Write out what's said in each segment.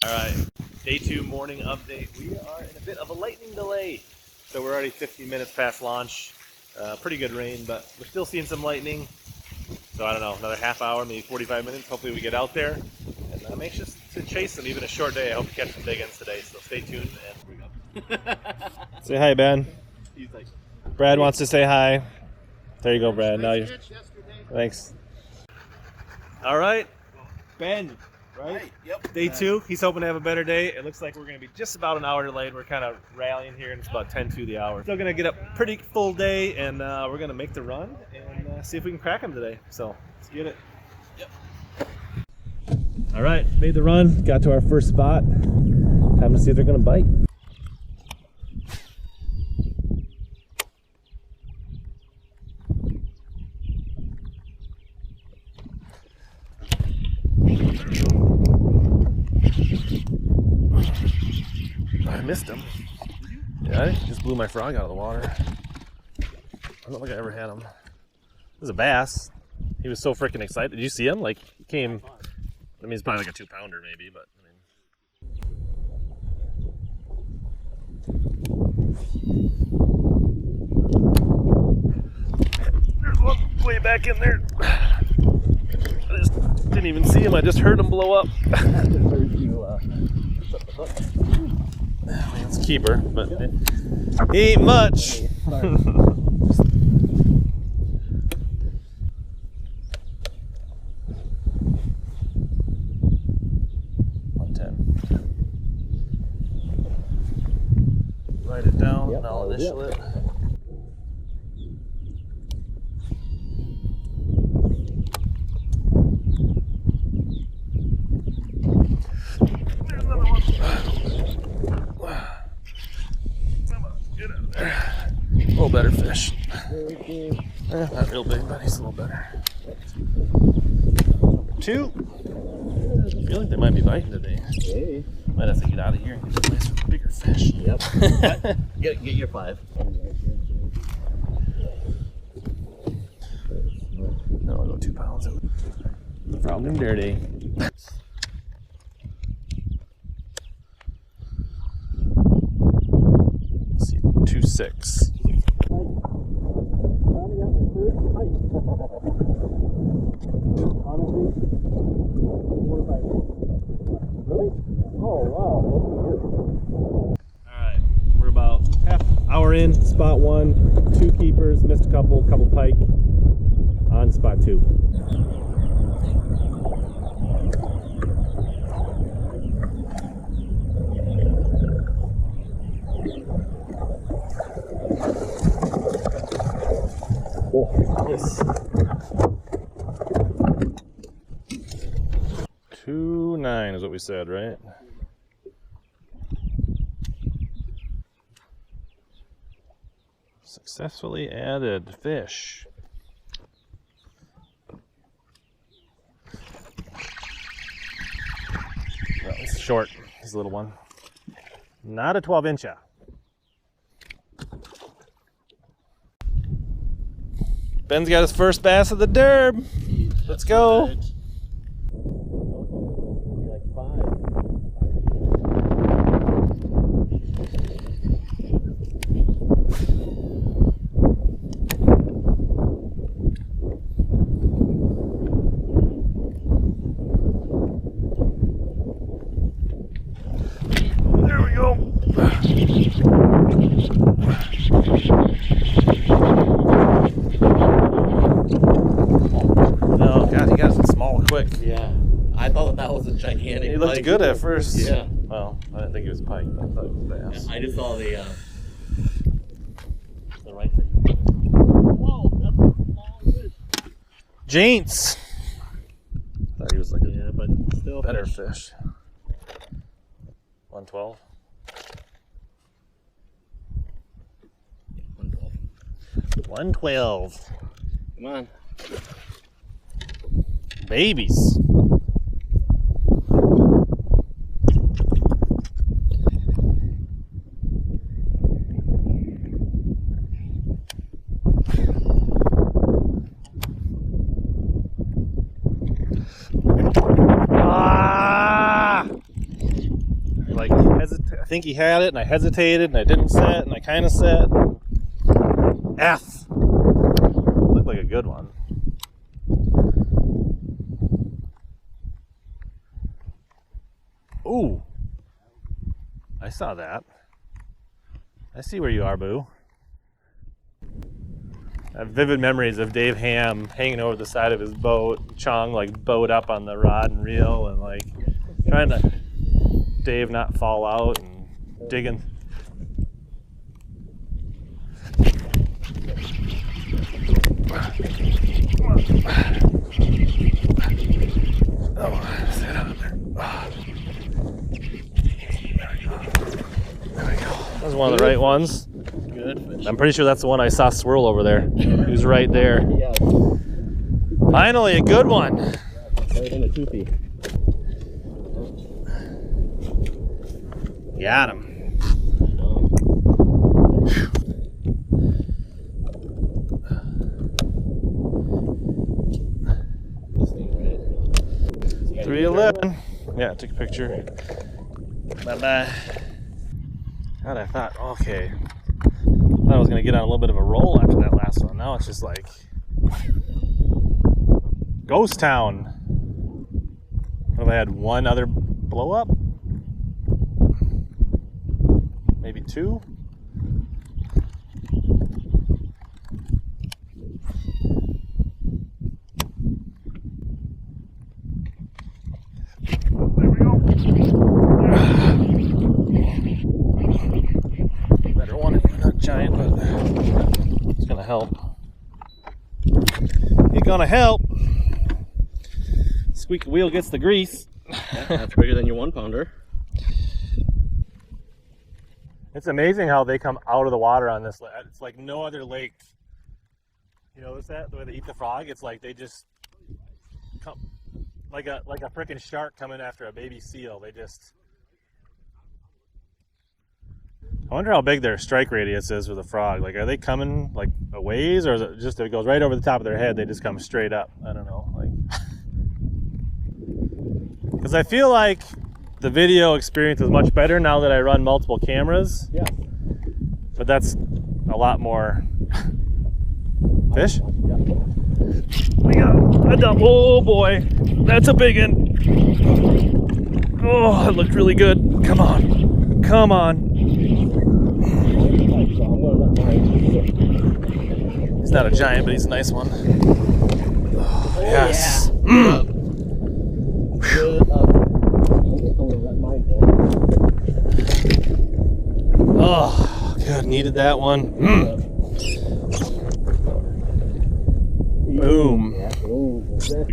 All right, day 2 morning update. We are in a bit of a lightning delay. So we're already 15 minutes past launch. Pretty good rain, but we're still seeing some lightning. So I don't know, another half hour, maybe 45 minutes. Hopefully we get out there. And I'm anxious to chase them, even a short day. I hope to catch some big ones today. So stay tuned and here we go. Say hi, Ben. He's like, Brad wants to say hi. There you go, Brad. Now you're. Thanks. All right, Ben. Right? Yep. Day 2. He's hoping to have a better day. It looks like we're going to be just about an hour delayed. We're kind of rallying here, and it's about 10 to the hour. Still going to get a pretty full day, and we're going to make the run and see if we can crack him today. So let's get it. Yep. All right, made the run. Got to our first spot. Time to see if they're going to bite. I missed him. Yeah, I just blew my frog out of the water. I don't think I ever had him. It was a bass. He was so freaking excited. Did you see him? Like, he came, I mean, it's probably like a 2-pounder maybe, but I mean. There's one way back in there. I just didn't even see him. I just heard him blow up. I mean, it's a keeper, but he ain't much. 110. Write it down, and I'll initial it. There's another one. Get out of there. A little better fish. Not real big, but he's a little better. Number 2. I feel like they might be biting today. Hey. Might have to get out of here and get a place with bigger fish. Yep. get your 5. No, I'll go 2 pounds. Found him dirty. Let's see, 2.6. Oh, wow. Alright, we're about half hour in, spot 1, 2 keepers, missed a couple pike on spot 2. Oh, nice. 2.9 is what we said, right? Successfully added fish. Well, it's short. He's a little one. Not a 12-incher. Ben's got his first bass of the derb. Let's go. Like 5. There we go. No, God, he got it small quick. Yeah. I thought that was a gigantic He looked pike. good at first. Yeah. Well, I didn't think it was pike, but I thought it was bass. I just saw the right thing. Whoa, that's a small fish. Jaints. Thought he was like Yeah, but still better fish. 112. 112. Come on. Babies. like I think he had it, and I hesitated, and I didn't set, and I kind of set. F. Looked like a good one. Ooh. I saw that. I see where you are, boo. I have vivid memories of Dave Ham hanging over the side of his boat, Chong like boat up on the rod and reel, and like trying to Dave not fall out and digging. Oh, sit on there. There we go. That was one of the right ones. Good fish. I'm pretty sure that's the one I saw swirl over there. He was right there. Yeah. Finally, a good one. Right in the toothy. Got him. This thing right. 311. Yeah, took a picture. Bye-bye. God, I thought, okay. I thought I was going to get on a little bit of a roll after that last one. Now it's just like ghost town. What have I had? One other blow up? Maybe two? There we go. Better one, not giant, but it's gonna help. It's gonna help. Squeaky wheel gets the grease. Yeah, that's bigger than your 1 pounder. It's amazing how they come out of the water on this. It's like no other lake. You notice that? The way they eat the frog? It's like they just come like a freaking shark coming after a baby seal. They just... I wonder how big their strike radius is with a frog. Like, are they coming like a ways, or is it just if it goes right over the top of their head, they just come straight up? I don't know. Like, because I feel like the video experience is much better now that I run multiple cameras. Yeah. But that's a lot more fish. Yeah. We got a double. Oh boy, that's a big one. Oh, it looked really good. Come on, come on. He's not a giant, but he's a nice one. Oh, yes. Yeah. Good. Oh, good. Needed that one. Boom.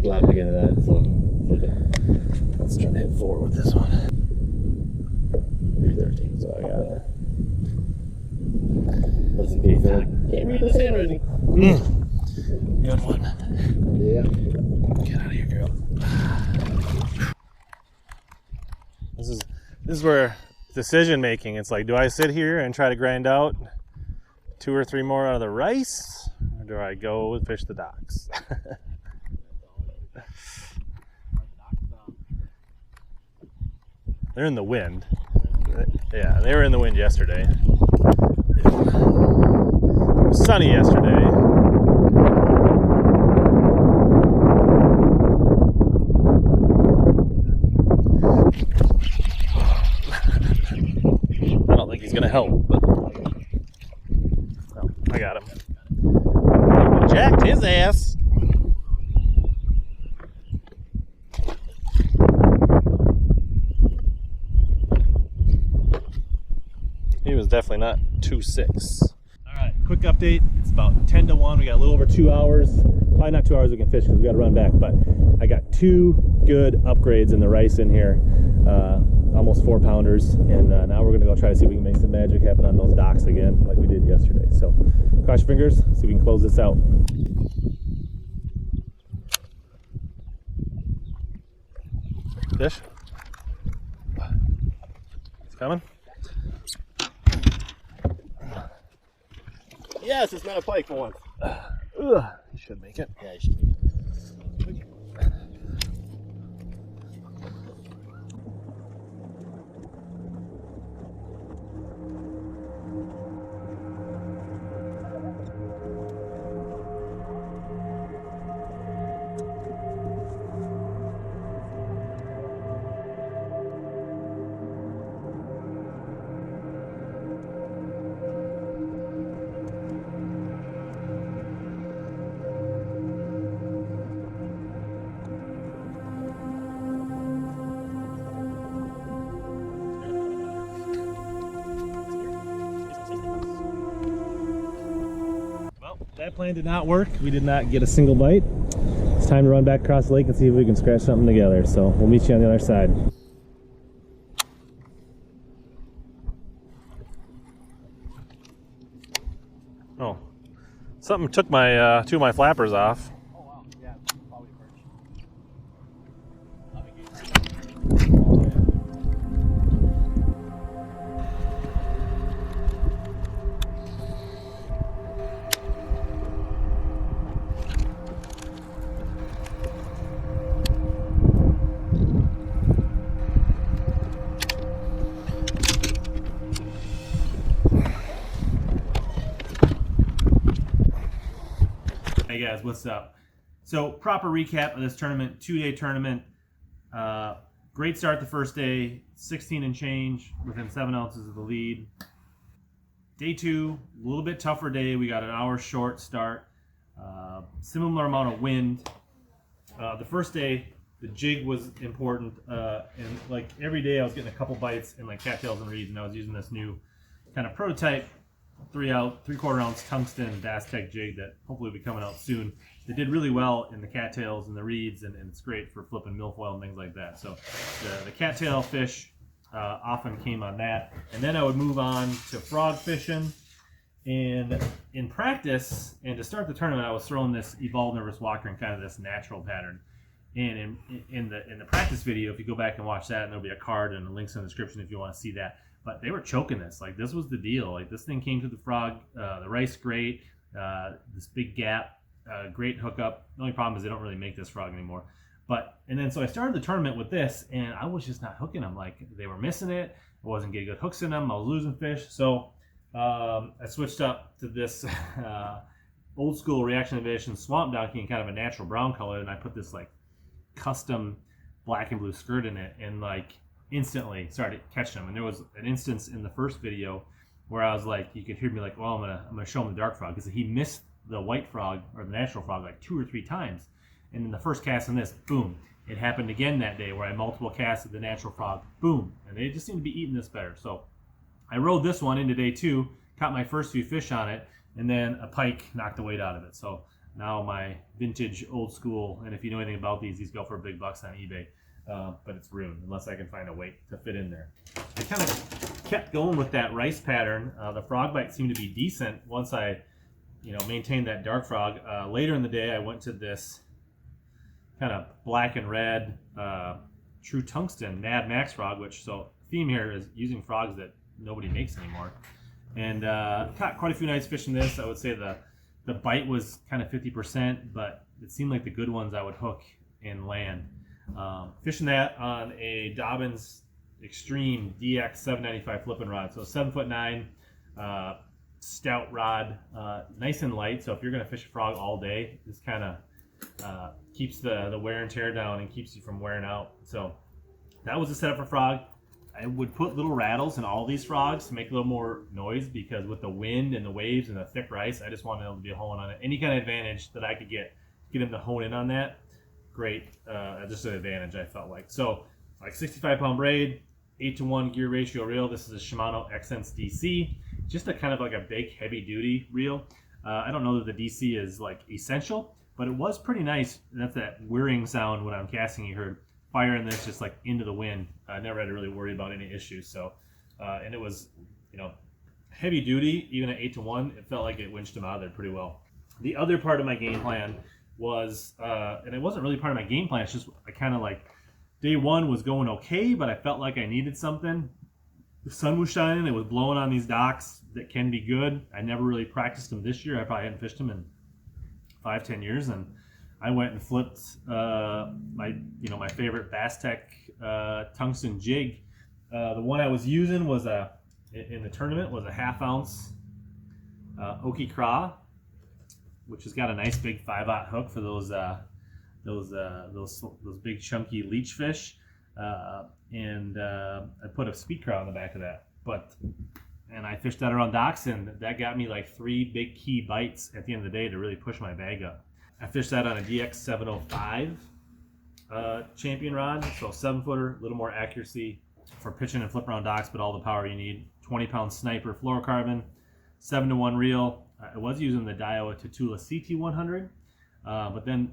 Glad to get that. So. Let's try to hit 4 with this one. 313, so I got it. Doesn't be can't read this handwriting. Good one. Yeah. Get out of here, girl. This is where decision making. It's like, do I sit here and try to grind out 2 or 3 more out of the rice, or do I go and fish the docks? They're in the wind. Yeah, they were in the wind yesterday. It was sunny yesterday. I don't think he's gonna help, but no, I got him. Jacked his ass. He was definitely not 2.6. All right, quick update. It's about 10 to 1. We got a little over 2 hours. Probably not 2 hours we can fish because we got to run back, but I got 2 good upgrades in the rice in here. Almost 4 pounders, and now we're gonna go try to see if we can make some magic happen on those docks again like we did yesterday. So cross your fingers, see if we can close this out. Fish? It's coming? Yes, it's not a pike for once. You should make it. Yeah, you should. plan did not work. We did not get a single bite. It's time to run back across the lake and see if we can scratch something together. So we'll meet you on the other side. Oh, something took my two of my flappers off. Oh wow, yeah, probably perch. Hey guys, what's up? So proper recap of this tournament, 2-day tournament. Great start the first day, 16 and change, within 7 ounces of the lead. Day 2, a little bit tougher day. We got an hour short start, similar amount of wind. The first day, the jig was important, and like every day I was getting a couple bites in like cattails and reeds, and I was using this new kind of prototype 3/4 ounce tungsten Bass Tech jig that hopefully will be coming out soon. It did really well in the cattails and the reeds, and it's great for flipping milfoil and things like that. So the cattail fish often came on that, and then I would move on to frog fishing. And in practice, and to start the tournament, I was throwing this evolved nervous walker in kind of this natural pattern. And in the practice video, if you go back and watch that, and there'll be a card and a links in the description if you want to see that. But they were choking this. Like, this was the deal. Like, this thing came to the frog, the rice great, this big gap, great hookup. The only problem is they don't really make this frog anymore. And then so I started the tournament with this, and I was just not hooking them. Like, they were missing it. I wasn't getting good hooks in them. I was losing fish. So I switched up to this old school Reaction Innovation Swamp Donkey in kind of a natural brown color, and I put this like custom black and blue skirt in it, and like instantly started catching them. And there was an instance in the first video where I was like, you could hear me like, well, I'm gonna show him the dark frog, because he missed the white frog or the natural frog like 2 or 3 times. And in the first cast on this, boom, it happened again that day where I multiple casted the natural frog, boom, and they just seem to be eating this better. So I rode this one into day 2, caught my first few fish on it, and then a pike knocked the weight out of it. So now my vintage old school, and if you know anything about these go for big bucks on eBay. But it's ruined unless I can find a weight to fit in there. I kind of kept going with that rice pattern. The frog bite seemed to be decent once I, maintained that dark frog. Later in the day, I went to this kind of black and red true tungsten Mad Max frog, which, so theme here is using frogs that nobody makes anymore. And caught quite a few nice fish in this. I would say the bite was kind of 50%, but it seemed like the good ones I would hook and land. Fishing that on a Dobbins Extreme DX 795 flipping rod, so 7'9", stout rod, nice and light. So if you're going to fish a frog all day, this kind of keeps the wear and tear down and keeps you from wearing out. So that was the setup for frog. I would put little rattles in all these frogs to make a little more noise, because with the wind and the waves and the thick rice, I just wanted them to be honing on it. Any kind of advantage that I could get them to hone in on that, great. Just an advantage, I felt like. So like 65-pound braid, 8-to-1 gear ratio reel. This is a Shimano Xsense DC, just a kind of like a big heavy duty reel. I don't know that the DC is like essential, but it was pretty nice. And that's that whirring sound when I'm casting. You heard firing this just like into the wind. I never had to really worry about any issues. So and it was heavy duty. Even at 8-to-1, it felt like it winched them out of there pretty well. The other part of my game plan was, and it wasn't really part of my game plan, it's just I kind of like, day 1 was going okay, but I felt like I needed something. The sun was shining, it was blowing on these docks that can be good. I never really practiced them this year. I probably hadn't fished them in 5-10 years, and I went and flipped my favorite Bass Tech tungsten jig. The one I was using was in the tournament was a 1/2 ounce Oki Craw, which has got a nice big 5/0 hook for those big chunky leech fish, and I put a speed craw on the back of that. And I fished that around docks, and that got me like 3 big key bites at the end of the day to really push my bag up. I fished that on a DX 705 champion rod, so 7-footer, a little more accuracy for pitching and flip around docks, but all the power you need. 20-pound sniper fluorocarbon, 7-to-1 reel, I was using the Daiwa Tatula CT100, but then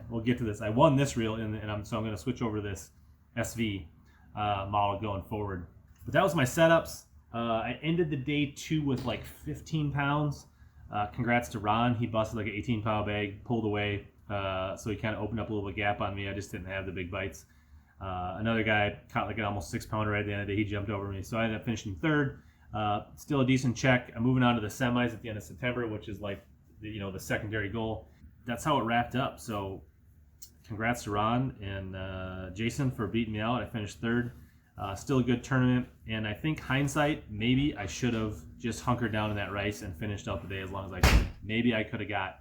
we'll get to this. I won this reel, so I'm going to switch over to this SV model going forward. But that was my setups. I ended the day 2 with like 15 pounds. Congrats to Ron. He busted like an 18-pound bag, pulled away. So he kind of opened up a little bit of gap on me. I just didn't have the big bites. Another guy caught like an almost 6-pounder at the end of the day. He jumped over me. So I ended up finishing 3rd. Still a decent check. I'm moving on to the semis at the end of September, which is like the secondary goal. That's how it wrapped up. So congrats to Ron and Jason for beating me out. I finished 3rd. Still a good tournament, and I think hindsight, maybe I should have just hunkered down in that rice and finished out the day as long as I could. Maybe I could have got,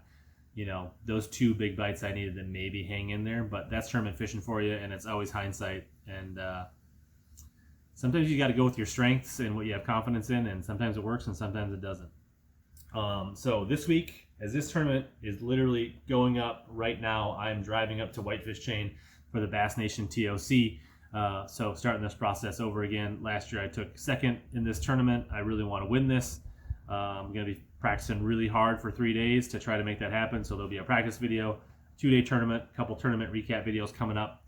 those 2 big bites I needed to maybe hang in there, but that's tournament fishing for you, and it's always hindsight. And sometimes you got to go with your strengths and what you have confidence in, and sometimes it works and sometimes it doesn't. So this week, as this tournament is literally going up right now, I'm driving up to Whitefish Chain for the Bass Nation TOC. So starting this process over again. Last year I took 2nd in this tournament. I really want to win this. I'm going to be practicing really hard for 3 days to try to make that happen. So there'll be a practice video, 2-day tournament, a couple tournament recap videos coming up.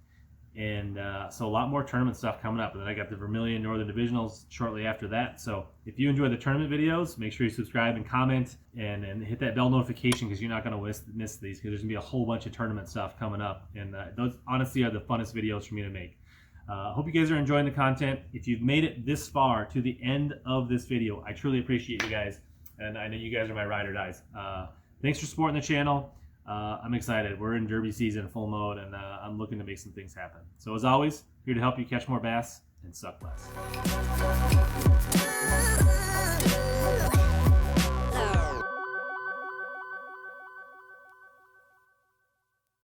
And so a lot more tournament stuff coming up. And then I got the Vermilion Northern Divisionals shortly after that. So if you enjoy the tournament videos, make sure you subscribe and comment and hit that bell notification, because you're not going to miss these, because there's going to be a whole bunch of tournament stuff coming up. And those honestly are the funnest videos for me to make. Hope you guys are enjoying the content. If you've made it this far to the end of this video, I truly appreciate you guys, and I know you guys are my ride or dies. Thanks for supporting the channel. I'm excited. We're in derby season full mode, and I'm looking to make some things happen. So as always, here to help you catch more bass and suck less.